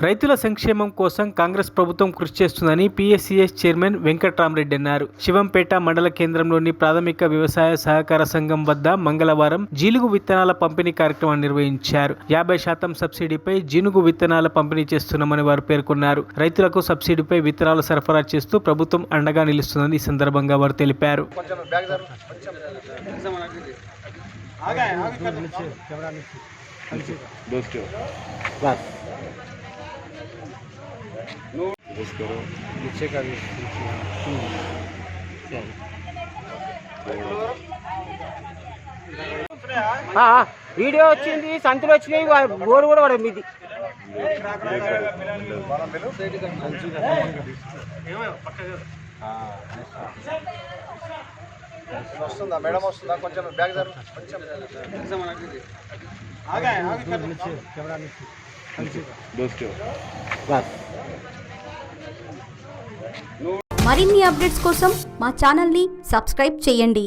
రైతుల సంక్షేమం కోసం కాంగ్రెస్ ప్రభుత్వం కృషి చేస్తుందని పిఎస్సిఎస్ చైర్మన్ వెంకట్రామరెడ్డి అన్నారు. శివంపేట మండల కేంద్రంలోని ప్రాథమిక వ్యవసాయ సహకార సంఘం వద్ద మంగళవారం జీలుగు విత్తనాల పంపిణీ కార్యక్రమాన్ని నిర్వహించారు. 50% సబ్సిడీపై జీనుగు విత్తనాల పంపిణీ చేస్తున్నామని వారు పేర్కొన్నారు. రైతులకు సబ్సిడీపై విత్తనాలు సరఫరా చేస్తూ ప్రభుత్వం అండగా నిలుస్తుందని ఈ సందర్భంగా వారు తెలిపారు. వీడియో వచ్చింది, సంతులు వచ్చినాయి, బోర్డు కూడా పడదు మీది. వస్తుందా మేడం? వస్తుందా? కొంచెం బ్యాగ్ మరిన్ని అప్డేట్స్ కోసం మా ఛానల్ని సబ్స్క్రైబ్ చేయండి.